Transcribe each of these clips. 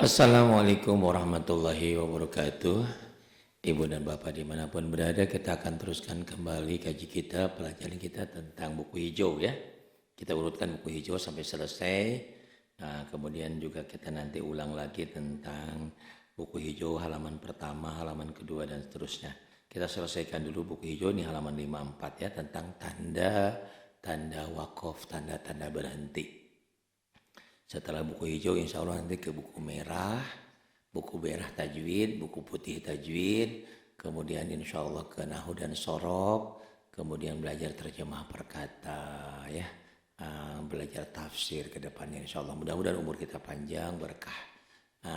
Assalamualaikum warahmatullahi wabarakatuh. Ibu dan Bapak dimanapun berada, kita akan teruskan kembali kaji kita, pelajaran kita tentang buku hijau ya. Kita urutkan buku hijau sampai selesai. Nah, kemudian juga kita nanti ulang lagi tentang buku hijau halaman pertama, halaman kedua dan seterusnya. Kita selesaikan dulu buku hijau ini halaman 54 ya, tentang tanda wakaf, tanda-tanda berhenti. Setelah buku hijau insya Allah nanti ke buku merah tajwid, buku putih tajwid, kemudian insya Allah ke nahu dan sorof, kemudian belajar terjemah perkata ya, belajar tafsir ke depannya insya Allah. Mudah-mudahan umur kita panjang, berkah.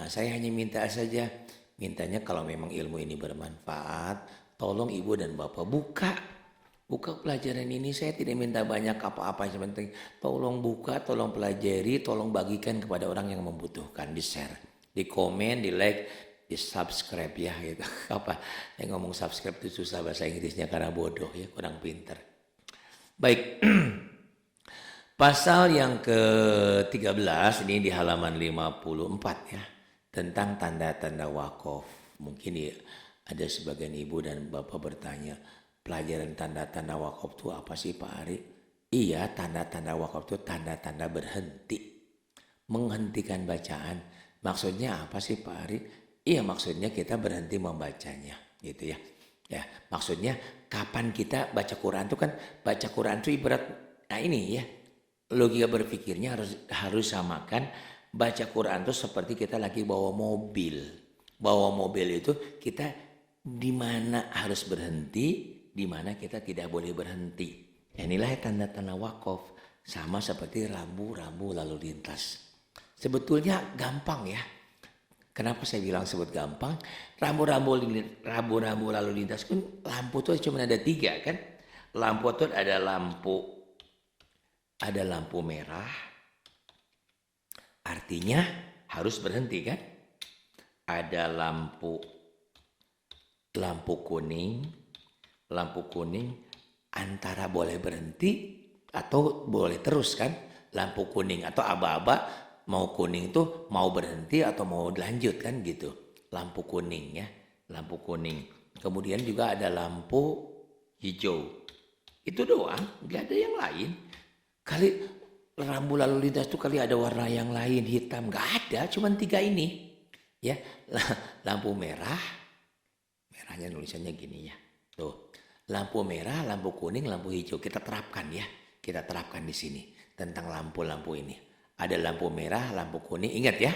Saya hanya minta saja, mintanya kalau memang ilmu ini bermanfaat, tolong ibu dan bapak buka pelajaran ini. Saya tidak minta banyak apa-apa, yang penting tolong buka, tolong pelajari, tolong bagikan kepada orang yang membutuhkan, di share, di komen, di like, di subscribe ya gitu. Apa yang ngomong subscribe itu susah bahasa Inggrisnya karena bodoh ya, kurang pinter. Baik. Pasal yang ke-13 ini di halaman 54 ya, tentang tanda-tanda wakaf. Mungkin ya, ada sebagian ibu dan bapak bertanya, pelajaran tanda-tanda wakaf itu apa sih Pak Ari? Iya, tanda-tanda wakaf itu tanda-tanda berhenti. Menghentikan bacaan. Maksudnya apa sih Pak Ari? Iya, maksudnya kita berhenti membacanya gitu ya. Ya, maksudnya kapan kita baca Quran itu kan, baca Quran itu ibarat, nah ini ya, logika berpikirnya harus samakan. Baca Quran itu seperti kita lagi bawa mobil. Bawa mobil itu kita di mana harus berhenti, di mana kita tidak boleh berhenti. Inilah tanda-tanda wakaf, sama seperti rambu-rambu lalu lintas. Sebetulnya gampang ya. Kenapa saya bilang sebut gampang? Rambu-rambu lalu lintas kan, lampu tuh cuma ada 3 kan. Lampu tuh ada lampu merah, artinya harus berhenti kan. Ada lampu kuning antara boleh berhenti atau boleh terus kan. Lampu kuning atau aba-aba, mau kuning tuh mau berhenti atau mau lanjut kan gitu. Lampu kuning ya, lampu kuning. Kemudian juga ada lampu hijau. Itu doang, nggak ada yang lain. Kali rambu lalu lintas tuh kali ada warna yang lain, hitam, nggak ada, cuman 3 ini. Ya, lampu merah, merahnya nulisannya gini ya. Tuh, lampu merah, lampu kuning, lampu hijau. Kita terapkan ya. Kita terapkan di sini tentang lampu-lampu ini. Ada lampu merah, lampu kuning. Ingat ya,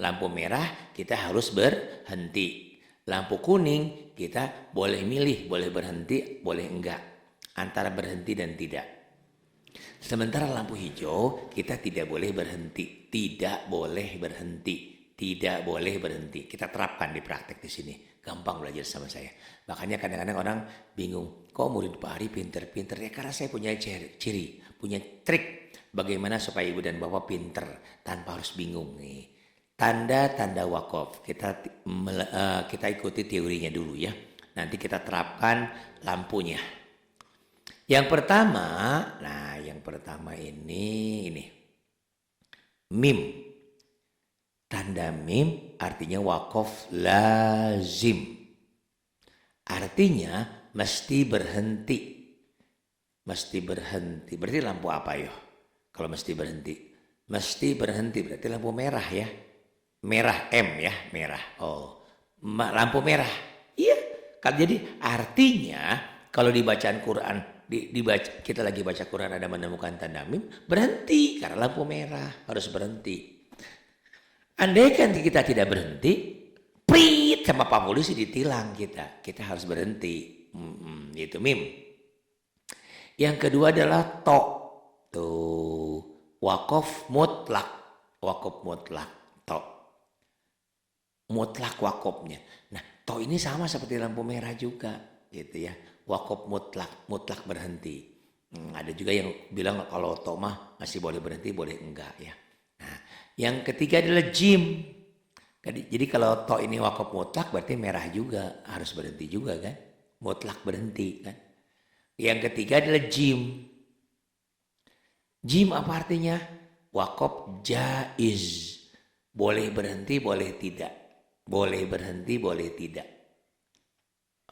lampu merah kita harus berhenti. Lampu kuning kita boleh milih, boleh berhenti, boleh enggak. Antara berhenti dan tidak. Sementara lampu hijau kita tidak boleh berhenti. Tidak boleh berhenti. Tidak boleh berhenti. Kita terapkan di praktek di sini. Gampang belajar sama saya. Makanya kadang-kadang orang bingung, kok murid Pak Ari pinter-pinter? Ya karena saya punya ciri, punya trik bagaimana supaya ibu dan bapak pinter tanpa harus bingung nih. Tanda-tanda wakaf, kita ikuti teorinya dulu ya. Nanti kita terapkan lampunya. Yang pertama ini mim. Tanda mim artinya wakaf lazim. Artinya mesti berhenti. Mesti berhenti. Berarti lampu apa yo? Kalau mesti berhenti. Mesti berhenti berarti lampu merah ya. Merah M ya, merah. Oh, lampu merah. Iya. Jadi artinya kalau di bacaan Quran, kita lagi baca Quran ada menemukan tanda mim, berhenti karena lampu merah, harus berhenti. Andaikan kita tidak berhenti, prit sama Pak Polisi ditilang kita. Kita harus berhenti. Itu mim. Yang kedua adalah to. Tuh, wakaf mutlak. Wakaf mutlak, to. Mutlak wakafnya. Nah, to ini sama seperti lampu merah juga, gitu ya. Wakaf mutlak berhenti. Ada juga yang bilang kalau to mah masih boleh berhenti, boleh enggak ya. Nah, yang ketiga adalah jim. Jadi kalau to ini wakaf mutlak berarti merah juga, harus berhenti juga kan. Mutlak berhenti kan. Yang ketiga adalah jim. Jim apa artinya? Wakaf jaiz. Boleh berhenti, boleh tidak. Boleh berhenti, boleh tidak.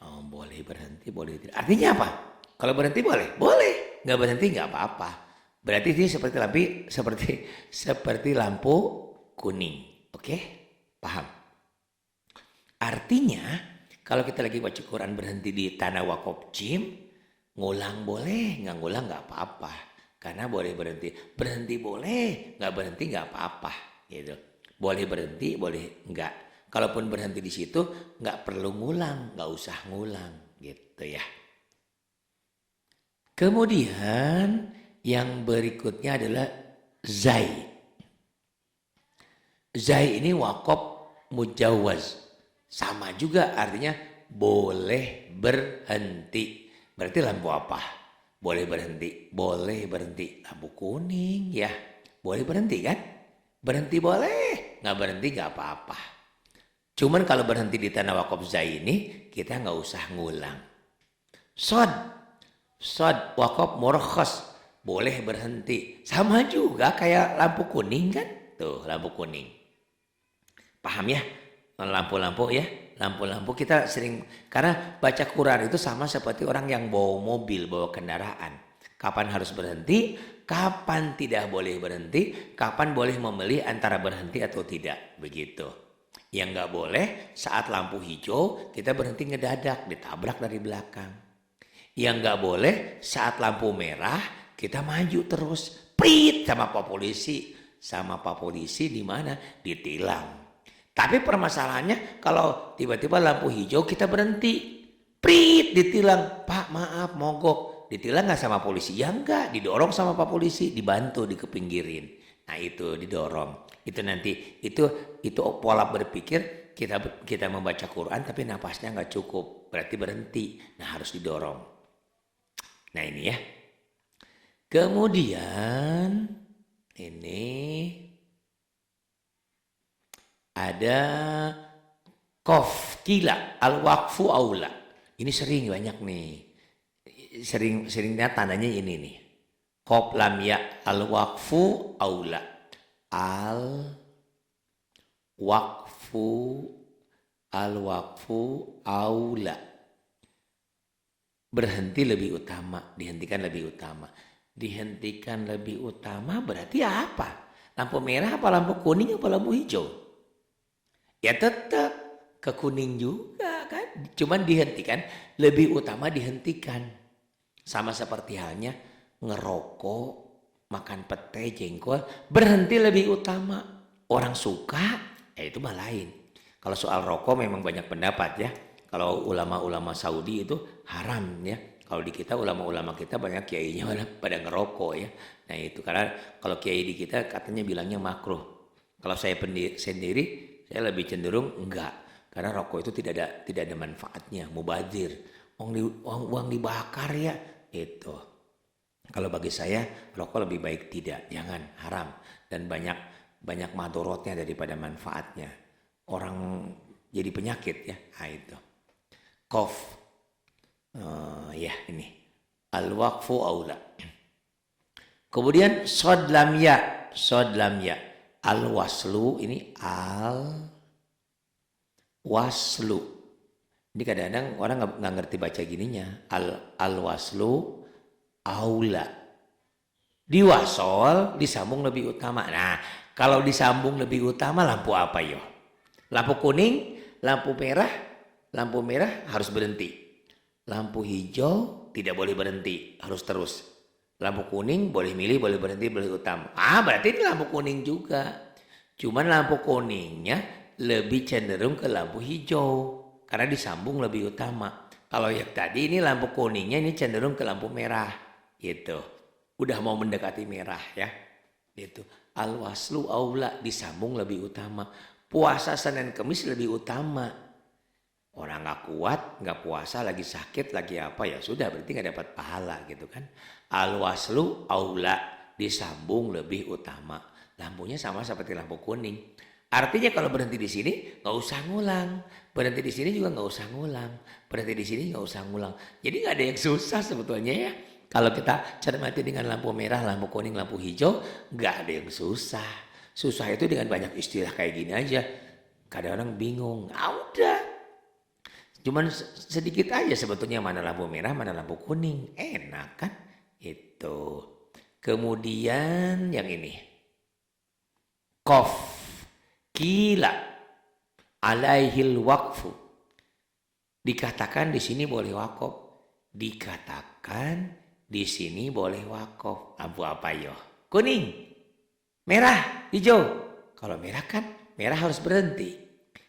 Oh, boleh berhenti, boleh tidak. Artinya apa? Kalau berhenti boleh, boleh. Nggak berhenti nggak apa-apa. Berarti ini seperti lampu kuning. Oke? Paham? Artinya kalau kita lagi baca Quran berhenti di tanah wakaf jim, ngulang boleh, nggak ngulang nggak apa-apa. Karena boleh berhenti. Berhenti boleh, nggak berhenti nggak apa-apa. Gitu. Boleh berhenti, boleh nggak. Kalaupun berhenti di situ, nggak perlu ngulang, nggak usah ngulang, gitu ya. Kemudian yang berikutnya adalah zai. Zai ini wakaf mujawaz. Sama juga artinya boleh berhenti. Berarti lampu apa? Boleh berhenti. Boleh berhenti. Lampu kuning ya. Boleh berhenti kan? Berhenti boleh. Nggak berhenti nggak apa-apa. Cuman kalau berhenti di tanah wakaf zai ini, kita nggak usah ngulang. Sod wakaf murakhas. Boleh berhenti. Sama juga kayak lampu kuning kan? Tuh lampu kuning. Paham ya? Lampu-lampu ya. Lampu-lampu kita sering. Karena baca Quran itu sama seperti orang yang bawa mobil, bawa kendaraan. Kapan harus berhenti? Kapan tidak boleh berhenti? Kapan boleh memilih antara berhenti atau tidak? Begitu. Yang nggak boleh saat lampu hijau kita berhenti ngedadak, ditabrak dari belakang. Yang nggak boleh saat lampu merah kita maju terus, prit sama Pak Polisi di mana? Ditilang. Tapi permasalahannya kalau tiba-tiba lampu hijau kita berhenti, prit ditilang, Pak maaf mogok, ditilang nggak sama polisi? Ya enggak, didorong sama Pak Polisi, dibantu dikepinggirin. Nah itu didorong. Itu nanti itu pola berpikir kita membaca Quran tapi napasnya nggak cukup, berarti berhenti. Nah harus didorong. Nah ini ya. Kemudian ini ada kof kila al-waqfu aula. Ini sering banyak nih. Seringnya tandanya ini nih. Kof lam ya al-waqfu aula. Al-waqfu aula. Berhenti lebih utama, dihentikan lebih utama. Dihentikan lebih utama berarti apa? Lampu merah apa lampu kuning apa lampu hijau? Ya tetap ke kuning juga kan. Cuman dihentikan, lebih utama dihentikan. Sama seperti halnya ngerokok, makan pete, jengkol, berhenti lebih utama. Orang suka, ya itu mah lain. Kalau soal rokok memang banyak pendapat ya. Kalau ulama-ulama Saudi itu haram ya. Kalau di kita ulama-ulama kita banyak kiainya pada ngerokok ya. Nah itu karena kalau kiai di kita katanya bilangnya makruh. Kalau saya sendiri saya lebih cenderung enggak. Karena rokok itu tidak ada manfaatnya, mubazir. Uang dibakar ya itu. Kalau bagi saya rokok lebih baik tidak, jangan, haram dan banyak madorotnya daripada manfaatnya. Orang jadi penyakit ya. Nah itu. Kof. Ya ini. Al-waqfu aula. Kemudian sod lam ya. Al-waslu ini al-waslu. Ini kadang-kadang orang nggak ngerti baca gininya. Al-waslu aula. Diwasol disambung lebih utama. Nah, kalau disambung lebih utama lampu apa yo? Lampu kuning, lampu merah harus berhenti. Lampu hijau tidak boleh berhenti, harus terus. Lampu kuning boleh milih, boleh berhenti, boleh utama. Berarti ini lampu kuning juga. Cuman lampu kuningnya lebih cenderung ke lampu hijau karena disambung lebih utama. Kalau yang tadi ini lampu kuningnya ini cenderung ke lampu merah gitu. Udah mau mendekati merah ya. Gitu. Al-waslu aula disambung lebih utama. Puasa Senin Kemis lebih utama. Orang gak kuat, gak puasa, lagi sakit, lagi apa ya sudah berarti gak dapat pahala gitu kan. Al-waslu aula disambung lebih utama. Lampunya sama seperti lampu kuning. Artinya kalau berhenti di sini gak usah ngulang. Berhenti di sini juga gak usah ngulang. Berhenti di sini gak usah ngulang. Jadi gak ada yang susah sebetulnya ya. Kalau kita cermati dengan lampu merah, lampu kuning, lampu hijau, gak ada yang susah. Susah itu dengan banyak istilah kayak gini aja. Kadang orang bingung. Udah. Cuman sedikit aja sebetulnya mana lampu merah, mana lampu kuning. Enak kan? Itu. Kemudian yang ini. Qaf. Kila. Alaihil waqfu. Dikatakan di sini boleh wakaf. Dikatakan di sini boleh wakaf. Lampu apa yo? Kuning, merah, hijau. Kalau merah kan, merah harus berhenti.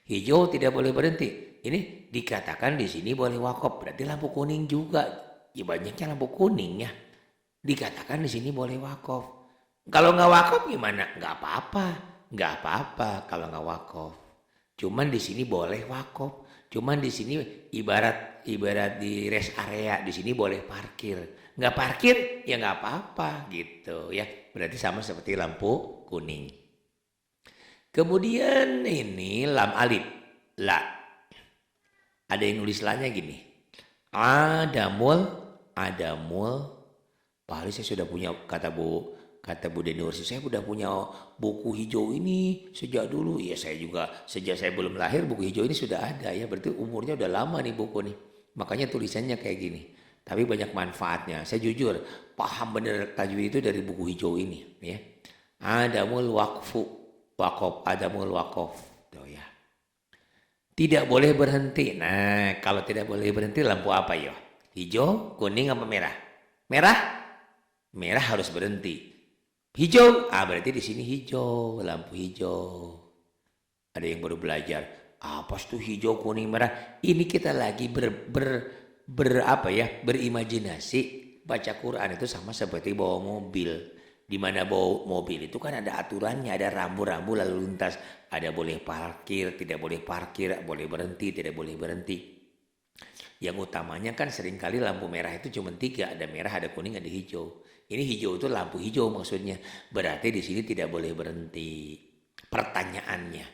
Hijau tidak boleh berhenti. Ini dikatakan di sini boleh wakaf. Berarti lampu kuning juga. Ya banyaknya lampu kuning ya. Dikatakan di sini boleh wakaf. Kalau nggak wakaf gimana? Nggak apa-apa. Nggak apa-apa kalau nggak wakaf. Cuman di sini boleh wakaf. Cuman di sini ibarat di rest area, di sini boleh parkir. Nggak parkir ya nggak apa-apa gitu ya. Berarti sama seperti lampu kuning. Kemudian ini lam alif. La. Ada yang nulis lanya gini. Adamul. Pak Ali saya sudah punya kata Bu Deni Ursi, saya sudah punya buku hijau ini sejak dulu. Ya saya juga sejak saya belum lahir buku hijau ini sudah ada ya. Berarti umurnya udah lama nih buku nih. Makanya tulisannya kayak gini. Tapi banyak manfaatnya. Saya jujur paham bener tajwid itu dari buku hijau ini ya. Adamul waqfu. Adamul waqaf. Tuh ya. Tidak boleh berhenti. Nah, kalau tidak boleh berhenti lampu apa ya? Hijau, kuning apa merah? Merah harus berhenti. Hijau, berarti di sini hijau, lampu hijau. Ada yang baru belajar, apa tuh hijau, kuning, merah? Ini kita lagi berimajinasi. Baca Quran itu sama seperti bawa mobil. Di mana bawa mobil itu kan ada aturannya, ada rambu-rambu lalu lintas. Ada boleh parkir, tidak boleh parkir, boleh berhenti, tidak boleh berhenti. Yang utamanya kan seringkali lampu merah itu cuma 3, ada merah, ada kuning, ada hijau. Ini hijau itu lampu hijau maksudnya. Berarti di sini tidak boleh berhenti. Pertanyaannya,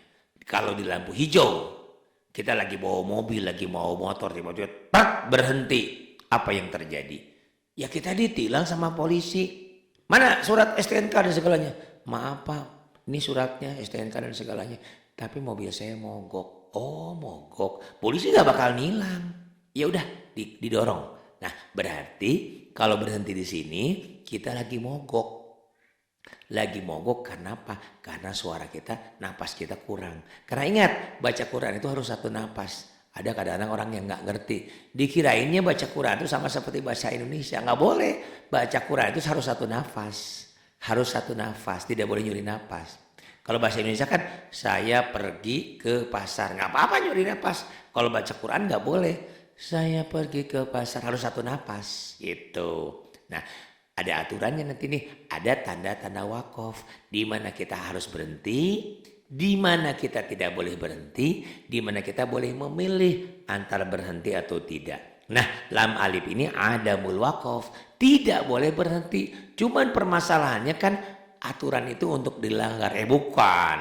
kalau di lampu hijau, kita lagi bawa mobil, lagi mau motor, tiba-tiba berhenti. Apa yang terjadi? Ya kita ditilang sama polisi. Mana surat STNK dan segalanya? Maaf Pak, ini suratnya STNK dan segalanya. Tapi mobil saya mogok. Oh mogok. Polisi gak bakal nilang. Ya udah didorong. Nah berarti kalau berhenti di sini kita lagi mogok. Lagi mogok karena apa? Karena suara kita, napas kita kurang. Karena ingat baca Quran itu harus satu napas. Ada kadang-kadang orang yang gak ngerti. Dikirainnya baca Quran itu sama seperti bahasa Indonesia. Gak boleh. Baca Quran itu harus satu nafas. Harus satu nafas. Tidak boleh nyuri nafas. Kalau bahasa Indonesia kan saya pergi ke pasar. Gak apa-apa nyuri nafas. Kalau baca Quran gak boleh. Saya pergi ke pasar harus satu nafas. Gitu. Nah ada aturannya nanti nih. Ada tanda-tanda wakaf. Di mana kita harus berhenti. Di mana kita tidak boleh berhenti, di mana kita boleh memilih antara berhenti atau tidak. Nah, lam alif ini adamul waqaf, tidak boleh berhenti. Cuman permasalahannya kan aturan itu untuk dilanggar. Bukan.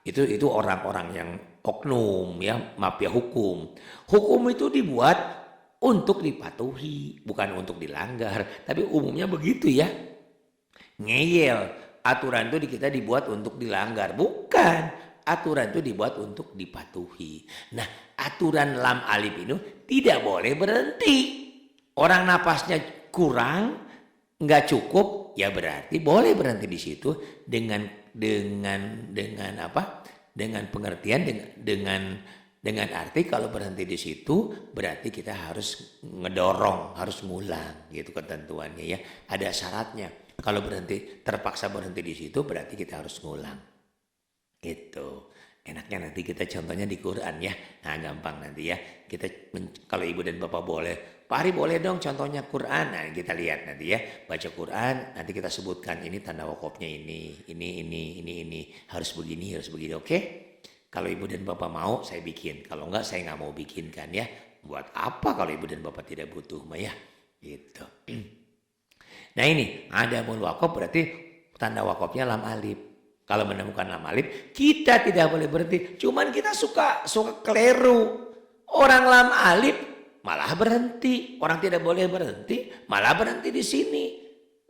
Itu orang-orang yang oknum ya, mafia hukum. Hukum itu dibuat untuk dipatuhi, bukan untuk dilanggar. Tapi umumnya begitu ya. Ngeyel. Aturan itu kita dibuat untuk dilanggar. Bukan. Aturan itu dibuat untuk dipatuhi. Nah aturan lam alif itu tidak boleh berhenti. Orang napasnya kurang, nggak cukup, ya berarti boleh berhenti di situ dengan apa? Dengan pengertian dengan arti kalau berhenti di situ berarti kita harus ngedorong, harus ngulang gitu ketentuannya ya. Ada syaratnya. Kalau terpaksa berhenti di situ berarti kita harus ngulang. Itu enaknya nanti kita contohnya di Quran ya. Nah gampang nanti ya. Kita kalau ibu dan bapak boleh, Pak Ari boleh dong contohnya Quran. Nah kita lihat nanti ya. Baca Quran nanti kita sebutkan ini tanda wakafnya ini harus begini oke? Kalau ibu dan bapak mau saya bikin. Kalau enggak saya nggak mau bikinkan ya. Buat apa kalau ibu dan bapak tidak butuh mah ya. Gitu. Nah ini adamul waqaf berarti tanda wakafnya lam alif. Kalau menemukan lam alif kita tidak boleh berhenti. Cuman kita suka keliru. Orang lam alif malah berhenti. Orang tidak boleh berhenti malah berhenti di sini.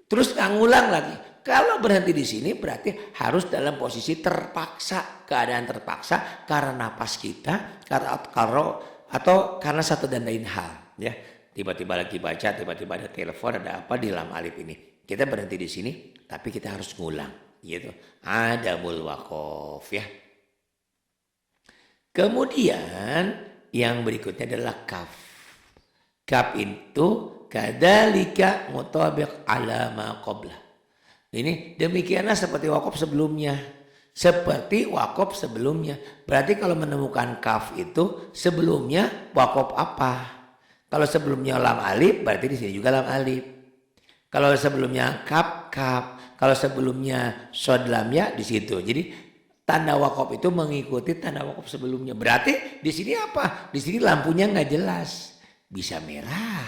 Terus ngulang lagi. Kalau berhenti di sini berarti harus dalam posisi terpaksa, keadaan terpaksa karena napas kita, atau karena satu dan lain hal, ya. Tiba-tiba lagi baca, tiba-tiba ada telepon, ada apa di lam alif ini. Kita berhenti di sini, tapi kita harus ngulang, gitu. Adamul waqaf, ya. Kemudian yang berikutnya adalah kaf. Kaf itu kadzalika mutabiq ala ma qabla. Ini demikianlah seperti wakaf sebelumnya. Seperti wakaf sebelumnya. Berarti kalau menemukan kaf itu sebelumnya wakaf apa? Kalau sebelumnya lam alif berarti di sini juga lam alif. Kalau sebelumnya kaf, kaf. Kalau sebelumnya shad lam ya di situ. Jadi tanda wakaf itu mengikuti tanda wakaf sebelumnya. Berarti di sini apa? Di sini lampunya nggak jelas. Bisa merah,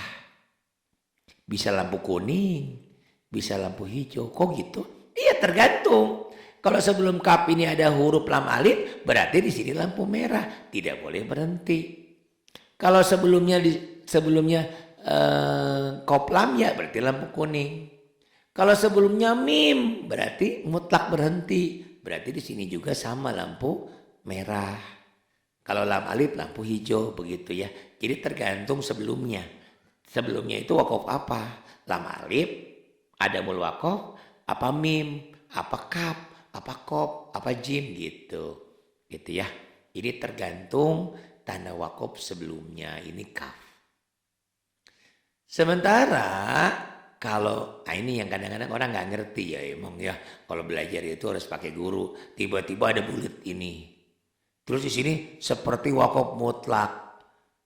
bisa lampu kuning, bisa lampu hijau. Kok gitu? Iya, tergantung. Kalau sebelum kaf ini ada huruf lam alif, berarti di sini lampu merah, tidak boleh berhenti. Kalau sebelumnya qaf lam ya berarti lampu kuning. Kalau sebelumnya mim berarti mutlak berhenti. Berarti di sini juga sama lampu merah. Kalau lam alif lampu hijau begitu ya. Jadi tergantung sebelumnya. Sebelumnya itu wakaf apa? Lam alif, adamul wakaf, apa mim, apa kaf, apa qaf, apa jim gitu. Gitu ya. Ini tergantung tanda wakaf sebelumnya. Ini kaf. Sementara kalau ini yang kadang-kadang orang nggak ngerti ya emang ya. Kalau belajar itu harus pakai guru. Tiba-tiba ada bulat ini. Terus di sini seperti wakaf mutlak.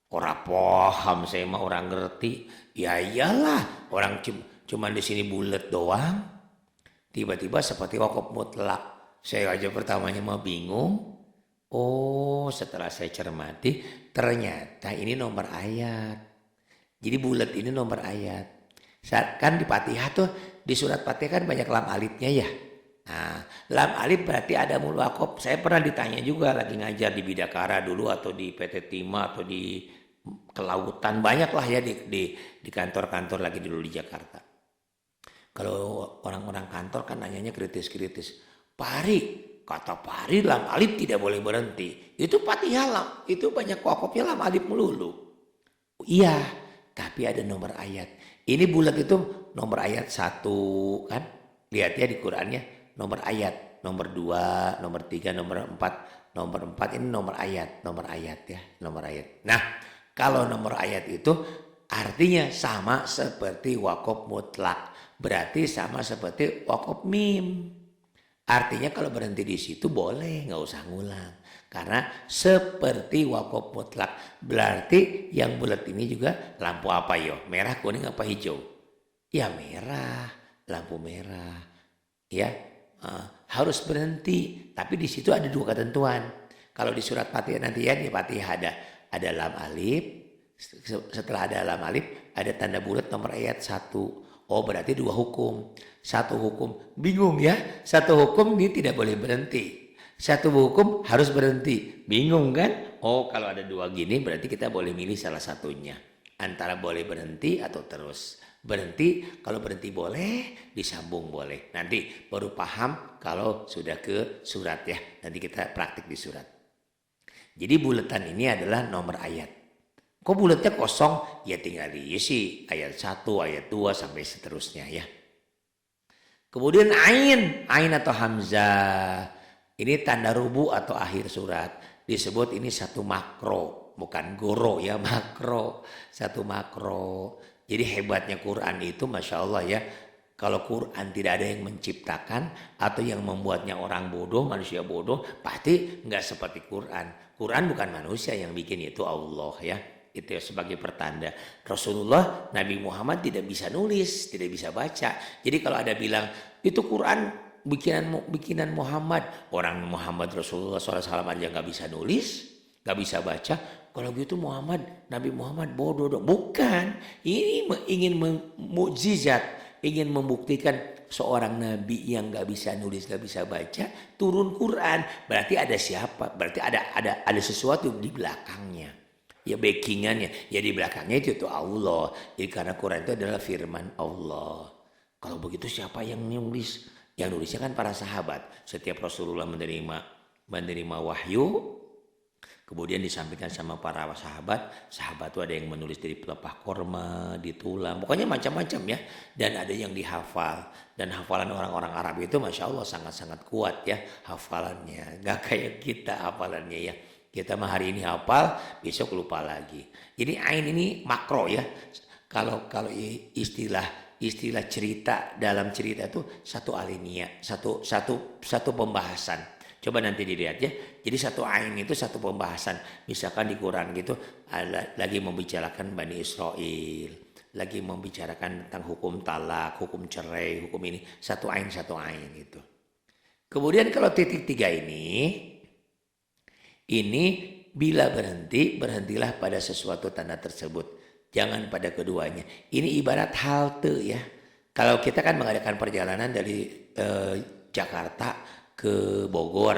Orang paham, saya mah orang ngerti. Ya iyalah, orang cuma di sini bulat doang. Tiba-tiba seperti wakaf mutlak. Saya aja pertamanya mah bingung. Oh, setelah saya cermati, ternyata ini nomor ayat. Jadi bulat ini nomor ayat. Kan di Fatihah tuh, di surat Fatihah kan banyak lam alifnya ya. Nah, lam alif berarti ada mul waqaf. Saya pernah ditanya juga lagi ngajar di Bidakara dulu atau di PT Timah atau di Kelautan, banyak lah ya di kantor-kantor lagi dulu di Jakarta. Kalau orang-orang kantor kan nanyanya kritis-kritis. Pak Ari, kata Pak Ari lam alif tidak boleh berhenti. Itu Fatihah lam, itu banyak waqafnya lam alif melulu. Iya, tapi ada nomor ayat. Ini bulat itu nomor ayat 1 kan. Lihat ya di Qur'annya nomor ayat. Nomor 2, nomor 3, nomor 4. Nomor 4 ini nomor ayat ya. Nomor ayat. Nah kalau nomor ayat itu artinya sama seperti wakaf mutlak. Berarti sama seperti wakaf mim. Artinya kalau berhenti di situ boleh, nggak usah ngulang. Karena seperti wakaf mutlak. Berarti yang bulat ini juga lampu apa yo? Merah, kuning, apa hijau? Ya merah, lampu merah. Ya harus berhenti. Tapi di situ ada 2 ketentuan. Kalau di surat Fatihah nanti ya di Fatihah ada lam alif. Setelah ada lam alif ada tanda bulat nomor ayat 1. Oh berarti 2 hukum. 1 hukum bingung ya. 1 hukum ini tidak boleh berhenti. 1 hukum harus berhenti. Bingung kan? Oh kalau ada 2 gini berarti kita boleh milih salah satunya. Antara boleh berhenti atau terus. Berhenti, kalau berhenti boleh, disambung boleh. Nanti baru paham kalau sudah ke surat ya. Nanti kita praktik di surat. Jadi buletan ini adalah nomor ayat. Kok bulatnya kosong? Ya tinggal diisi ayat 1, ayat 2 sampai seterusnya ya. Kemudian ain atau hamzah. Ini tanda rubu atau akhir surat. Disebut ini satu makro, bukan goro ya, makro. Satu makro. Jadi hebatnya Quran itu Masya Allah ya. Kalau Quran tidak ada yang menciptakan atau yang membuatnya orang bodoh, manusia bodoh, pasti nggak seperti Quran. Quran bukan manusia yang bikin, itu Allah ya. Itu sebagai pertanda. Rasulullah, Nabi Muhammad tidak bisa nulis, tidak bisa baca. Jadi kalau ada bilang, itu Quran bikinan Muhammad. Orang Muhammad Rasulullah SAW aja nggak bisa nulis, nggak bisa baca. Kalau gitu Nabi Muhammad bodoh dong. Bukan, ini ingin mukjizat, ingin membuktikan seorang nabi yang nggak bisa nulis, nggak bisa baca, turun Quran. Berarti ada siapa? Berarti ada sesuatu di belakangnya. Ya backingannya, ya di belakangnya itu Allah. Jadi karena Quran itu adalah firman Allah. Kalau begitu siapa yang nulis? Yang nulisnya kan para sahabat. Setiap Rasulullah menerima wahyu, kemudian disampaikan sama para sahabat. Sahabat itu ada yang menulis dari pelepah korma, di tulang, pokoknya macam-macam ya. Dan ada yang dihafal. Dan hafalan orang-orang Arab itu Masya Allah sangat-sangat kuat ya hafalannya. Gak kayak kita hafalannya ya. Kita mah hari ini hafal, besok lupa lagi. Jadi ain ini makro ya. Kalau istilah cerita, dalam cerita itu satu alinea, satu pembahasan. Coba nanti dilihat ya. Jadi satu ain itu satu pembahasan. Misalkan di Quran gitu lagi membicarakan Bani Israel, lagi membicarakan tentang hukum talak, hukum cerai, hukum ini, satu ain gitu. Kemudian kalau titik 3 ini bila berhenti, berhentilah pada sesuatu tanda tersebut. Jangan pada keduanya. Ini ibarat halte ya. Kalau kita kan mengadakan perjalanan dari Jakarta ke Bogor,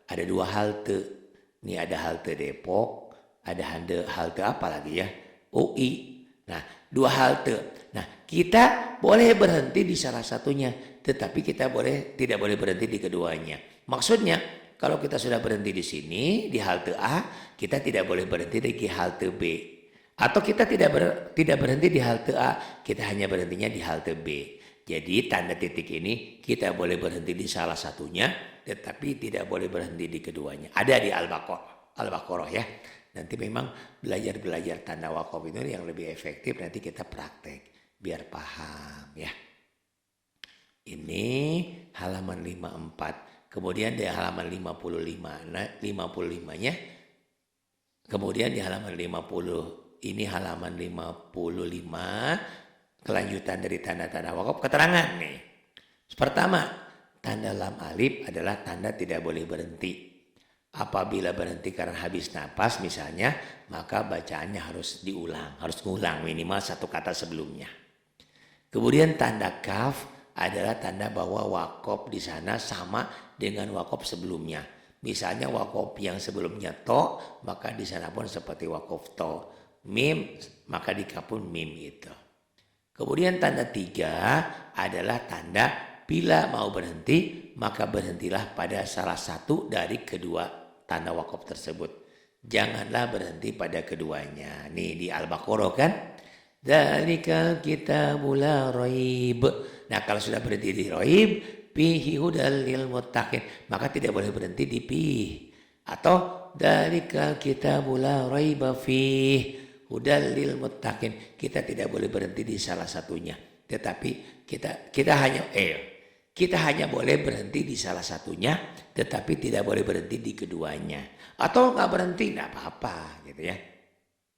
ada 2 halte. Ini ada halte Depok, ada halte apa lagi ya? UI. Nah, 2 halte. Nah, kita boleh berhenti di salah satunya, tetapi kita tidak boleh berhenti di keduanya. Maksudnya, kalau kita sudah berhenti di sini, di halte A, kita tidak boleh berhenti di halte B. Atau kita tidak berhenti di halte A, kita hanya berhentinya di halte B. Jadi tanda titik ini kita boleh berhenti di salah satunya, tetapi tidak boleh berhenti di keduanya. Ada di Al-Baqarah ya. Nanti memang belajar tanda wakaf itu yang lebih efektif, nanti kita praktek biar paham ya. Ini halaman 54. Kemudian di halaman 55. Nah, 55-nya. Kemudian di halaman 50. Ini halaman 55. Kelanjutan dari tanda-tanda wakaf. Keterangan nih. Pertama, tanda lam alif adalah tanda tidak boleh berhenti. Apabila berhenti karena habis napas misalnya, maka bacaannya harus diulang. Harus ngulang minimal 1 kata sebelumnya. Kemudian tanda kaf adalah tanda bahwa wakaf di sana sama dengan wakaf sebelumnya. Misalnya wakaf yang sebelumnya to, maka di sana pun seperti wakaf to. Mim, maka di kaf pun mim itu. Kemudian tanda 3 adalah tanda bila mau berhenti, maka berhentilah pada salah satu dari kedua tanda wakaf tersebut. Janganlah berhenti pada keduanya. Nih di Al-Baqarah kan. Dzalikal kitabul la raib. Nah kalau sudah berhenti di raib, fihi hudal lil muttaqin, maka tidak boleh berhenti di fihi. Atau dzalikal kitabul la raiba fihi hudal lil muttaqin, kita tidak boleh berhenti di salah satunya. Tetapi kita hanya boleh berhenti di salah satunya, tetapi tidak boleh berhenti di keduanya. Atau nggak berhenti, nggak apa-apa gitu ya.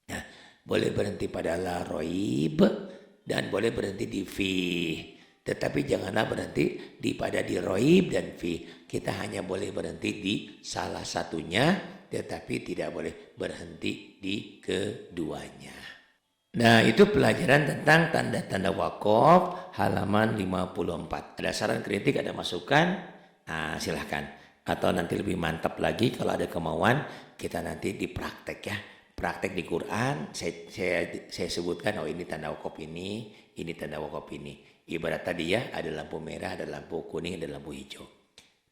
Nah, boleh berhenti pada la raib dan boleh berhenti di fi. Tetapi janganlah berhenti pada di raib dan fi. Kita hanya boleh berhenti di salah satunya, tetapi tidak boleh berhenti di keduanya. Nah, itu pelajaran tentang tanda-tanda wakaf halaman 54. Ada saran kritik, ada masukan? Nah, silahkan. Atau nanti lebih mantap lagi kalau ada kemauan, kita nanti dipraktek ya. Praktek di Quran, saya sebutkan, oh ini tanda wakaf ini tanda wakaf ini. Ibarat tadi ya, ada lampu merah, ada lampu kuning, ada lampu hijau.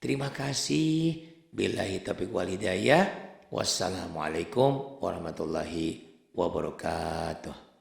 Terima kasih. Billahi taufiq wal hidayah. Wassalamualaikum warahmatullahi wabarakatuh.